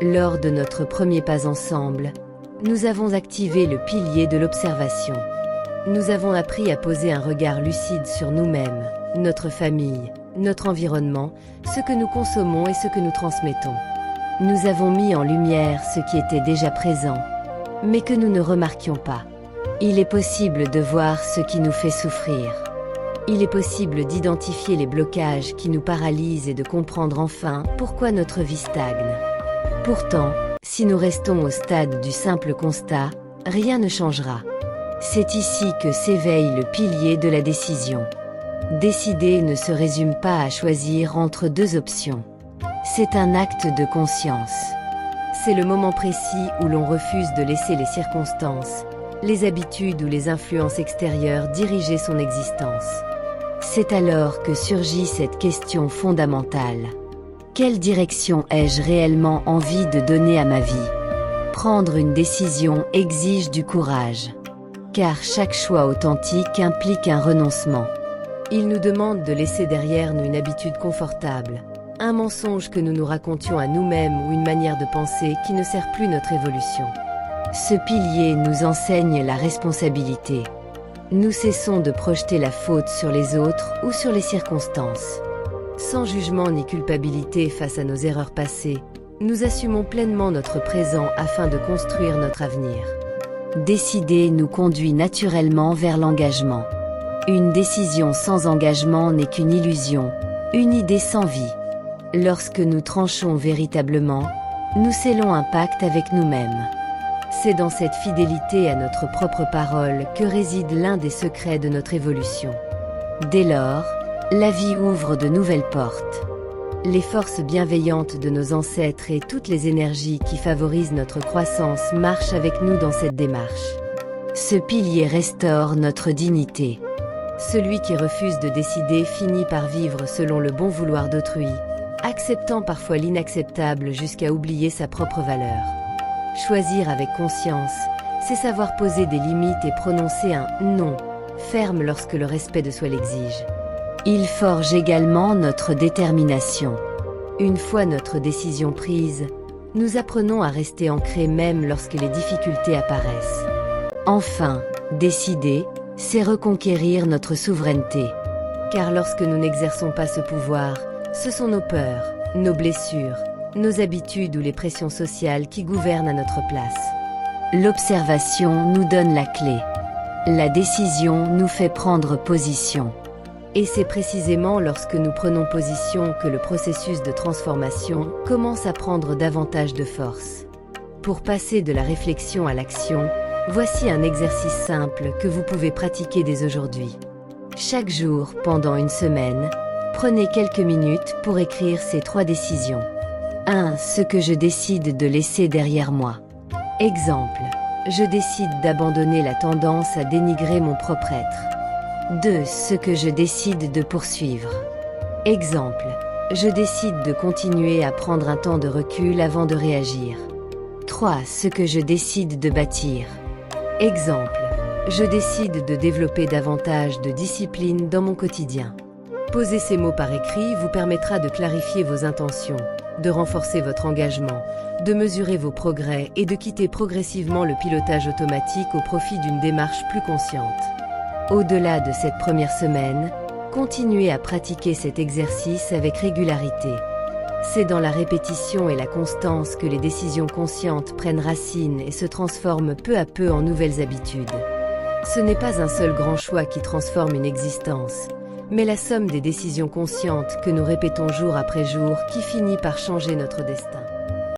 Lors de notre premier pas ensemble, nous avons activé le pilier de l'observation. Nous avons appris à poser un regard lucide sur nous-mêmes, notre famille, notre environnement, ce que nous consommons et ce que nous transmettons. Nous avons mis en lumière ce qui était déjà présent, mais que nous ne remarquions pas. Il est possible de voir ce qui nous fait souffrir. Il est possible d'identifier les blocages qui nous paralysent et de comprendre enfin pourquoi notre vie stagne. Pourtant, si nous restons au stade du simple constat, rien ne changera. C'est ici que s'éveille le pilier de la décision. Décider ne se résume pas à choisir entre deux options. C'est un acte de conscience. C'est le moment précis où l'on refuse de laisser les circonstances, les habitudes ou les influences extérieures diriger son existence. C'est alors que surgit cette question fondamentale. Quelle direction ai-je réellement envie de donner à ma vie? Prendre une décision exige du courage. Car chaque choix authentique implique un renoncement. Il nous demande de laisser derrière nous une habitude confortable, un mensonge que nous nous racontions à nous-mêmes ou une manière de penser qui ne sert plus notre évolution. Ce pilier nous enseigne la responsabilité. Nous cessons de projeter la faute sur les autres ou sur les circonstances. Sans jugement ni culpabilité face à nos erreurs passées, nous assumons pleinement notre présent afin de construire notre avenir. Décider nous conduit naturellement vers l'engagement. Une décision sans engagement n'est qu'une illusion, une idée sans vie. Lorsque nous tranchons véritablement, nous scellons un pacte avec nous-mêmes. C'est dans cette fidélité à notre propre parole que réside l'un des secrets de notre évolution. Dès lors, la vie ouvre de nouvelles portes. Les forces bienveillantes de nos ancêtres et toutes les énergies qui favorisent notre croissance marchent avec nous dans cette démarche. Ce pilier restaure notre dignité. Celui qui refuse de décider finit par vivre selon le bon vouloir d'autrui, acceptant parfois l'inacceptable jusqu'à oublier sa propre valeur. Choisir avec conscience, c'est savoir poser des limites et prononcer un « non » ferme lorsque le respect de soi l'exige. Il forge également notre détermination. Une fois notre décision prise, nous apprenons à rester ancrés même lorsque les difficultés apparaissent. Enfin, décider, c'est reconquérir notre souveraineté. Car lorsque nous n'exerçons pas ce pouvoir, ce sont nos peurs, nos blessures, nos habitudes ou les pressions sociales qui gouvernent à notre place. L'observation nous donne la clé. La décision nous fait prendre position. Et c'est précisément lorsque nous prenons position que le processus de transformation commence à prendre davantage de force. Pour passer de la réflexion à l'action, voici un exercice simple que vous pouvez pratiquer dès aujourd'hui. Chaque jour, pendant une semaine, prenez quelques minutes pour écrire ces 3 décisions. 1. Ce que je décide de laisser derrière moi. Exemple, je décide d'abandonner la tendance à dénigrer mon propre être. 2. Ce que je décide de poursuivre. Exemple, je décide de continuer à prendre un temps de recul avant de réagir. 3. Ce que je décide de bâtir. Exemple, je décide de développer davantage de discipline dans mon quotidien. Poser ces mots par écrit vous permettra de clarifier vos intentions, de renforcer votre engagement, de mesurer vos progrès et de quitter progressivement le pilotage automatique au profit d'une démarche plus consciente. Au-delà de cette première semaine, continuez à pratiquer cet exercice avec régularité. C'est dans la répétition et la constance que les décisions conscientes prennent racine et se transforment peu à peu en nouvelles habitudes. Ce n'est pas un seul grand choix qui transforme une existence, mais la somme des décisions conscientes que nous répétons jour après jour qui finit par changer notre destin.